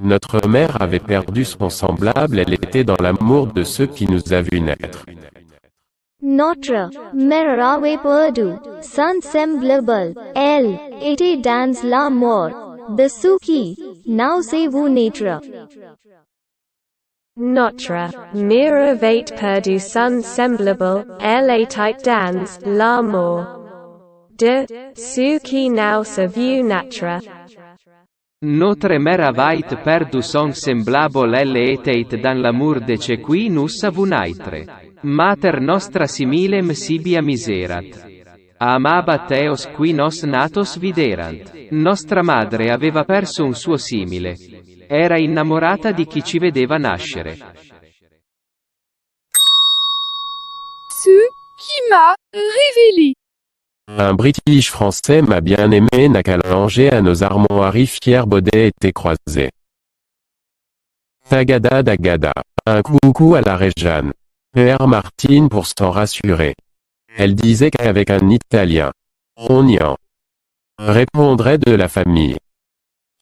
Notre mère avait perdu son semblable, elle était dans l'amour de ceux qui nous a vus naître. Notre mère avait perdu son semblable, elle était dans l'amour de ceux qui nous a vus naître. Notre mère avait perdu son semblable, elle était dans l'amour de ceux qui nous a vus naître. Notre mère avait perdu son semblable, elle était dans l'amour de ceux qui nous a vus naître. Mater nostra similem sibia miserat. Amabat eos qui nos natos viderat. Nostra madre aveva perso un suo simile. Era innamorata di chi ci vedeva nascere. Ce qui m'a révélé. Un British français m'a bien aimé n'a qu'à langer à nos armoiries fiers baudets étaient croisés. Tagada dagada. Un coucou à la Réjeanne. Père Martine pour s'en rassurer. Elle disait qu'avec un Italien, on y en répondrait de la famille.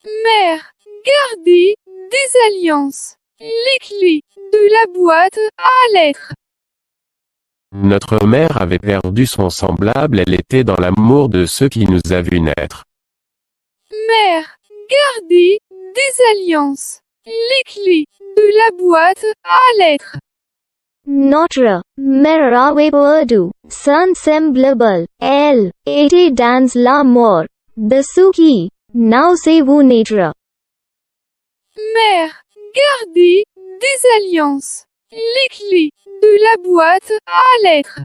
Mère, gardez des alliances. Les clés de la boîte à lettres. Notre mère avait perdu son semblable, elle était dans l'amour de ceux qui nous a vus naître. Mère, gardez des alliances. Les clés de la boîte à lettres. Notre mère avait perdu son semblable, elle était dans l'amour de ceux qui nous a vus naître. Mère, gardez des alliances. Les clés de la boîte à lettres.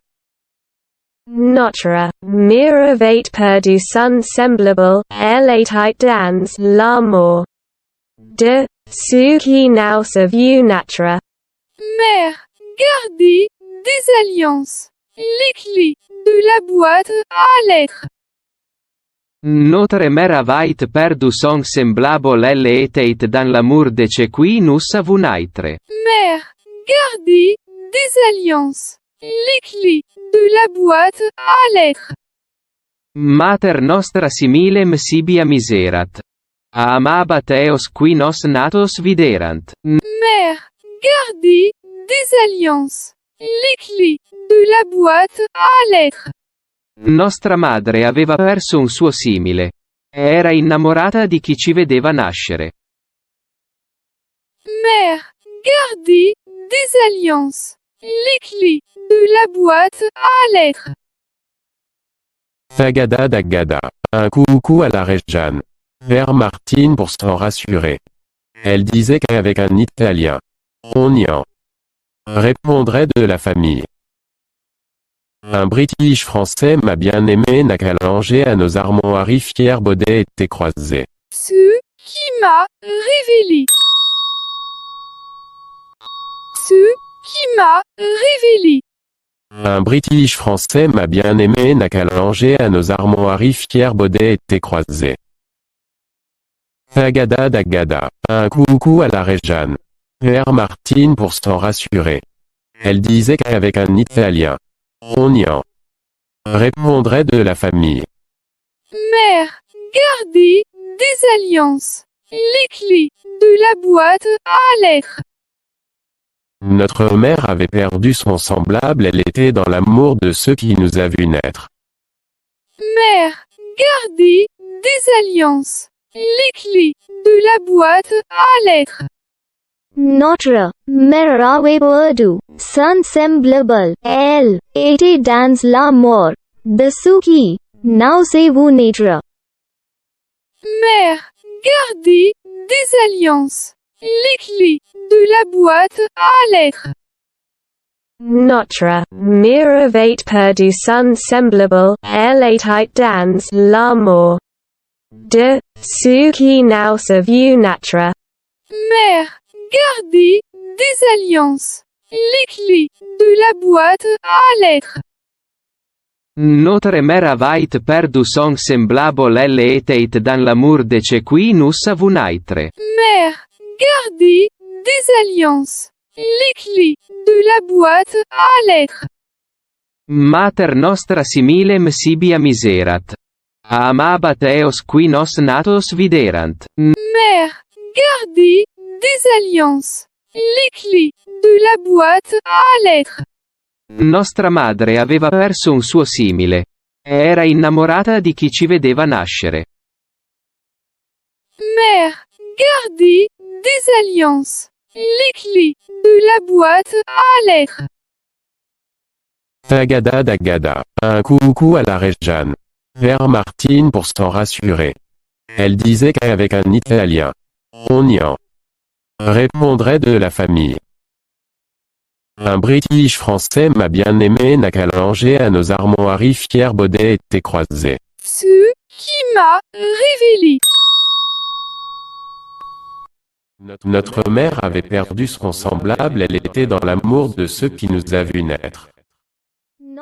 Notre mère avait perdu son semblable, elle était dans l'amour de ceux qui nous a vus naître. Mère, gardez des alliances. Les clés de la boîte à lettres. Notre mère avait perdu son semblable, elle était dans l'amour de ceux qui nous a vus naître. Mère, gardez des alliances. Les clés de la boîte à lettres. Mater nostra similem sibia miserat. Amabat eos qui nos natos viderat. Mère, gardez des alliances. Les clés de la boîte à lettres. Nostra madre aveva perso un suo simile. Era innamorata di chi ci vedeva nascere. Mère, gardez des alliances. Les clés de la boîte à lettres. Tagada dagada. Un coucou à la Réjeanne. Père Martine pour s'en rassurer. Elle disait qu'avec un Italien, on y en répondrait de la famille. Un British français m'a bien aimé n'a qu'à langer à nos armoiries fiers baudets étaient croisés. Ce qui m'a révélé. Ce qui m'a révélé. Un British français m'a bien aimé n'a qu'à langer à nos armoiries fiers baudets étaient croisés. Tagada dagada. Un coucou à la Réjeanne. Père Martine pour s'en rassurer. Elle disait qu'avec un Italien, on y en répondrait de la famille. Mère, gardez des alliances. Les clés de la boîte à lettres. Notre mère avait perdu son semblable, elle était dans l'amour de ceux qui nous a vus naître. Mère, gardez des alliances. Les clés de la boîte à lettres. Notre mère avait perdu son semblable, elle était dans l'amour de ceux qui nous a vus naître. Mère, gardez des alliances. Les clés de la boîte à lettres. Notre mère avait perdu son semblable, elle était dans l'amour de ceux qui nous a vus naître. Mère, gardez des alliances. Les clés de la boîte à lettres. Notre mère avait perdu son semblable, elle était dans l'amour de ceux qui nous a vus naître. Mère, gardez des alliances. Les clés de la boîte à lettres. Mater nostra similem sibia miserat. Amabat eos qui nos natos viderat. Mère, garder des alliances. Les clés de la boîte à lettres. Nostra madre aveva perso un suo simile. Era innamorata di chi ci vedeva nascere. Mère, garder des alliances. Les clés de la boîte à lettres. Tagada Dagada. Un coucou à la Réjeanne. Vers Martine pour s'en rassurer. Elle disait qu'avec un Italien, on y en répondrait de la famille. Un British français m'a bien aimé n'a qu'à langer à nos armoiries fiers Baudet étaient croisés. Ce qui m'a révélé. Notre mère avait perdu son semblable, elle était dans l'amour de ceux qui nous a vus naître.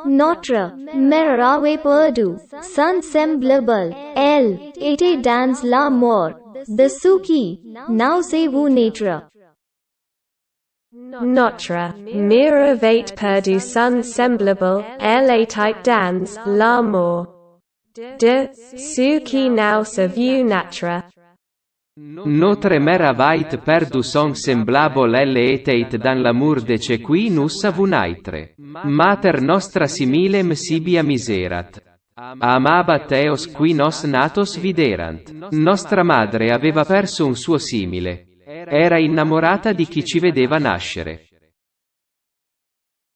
Notre mère avait perdu son semblable, elle était dans l'amour de ceux qui now c'est vous naître. Notre mère avait perdu son semblable, elle était dans l'amour de ceux qui now se vu naître. Notre mère avait perdu son semblable elle était dans l'amour de ce qui nous a vu naître. Mater nostra similem sibia miserat. Amabat eos qui nos natos videran. Nostra madre aveva perso un suo simile. Era innamorata di chi ci vedeva nascere.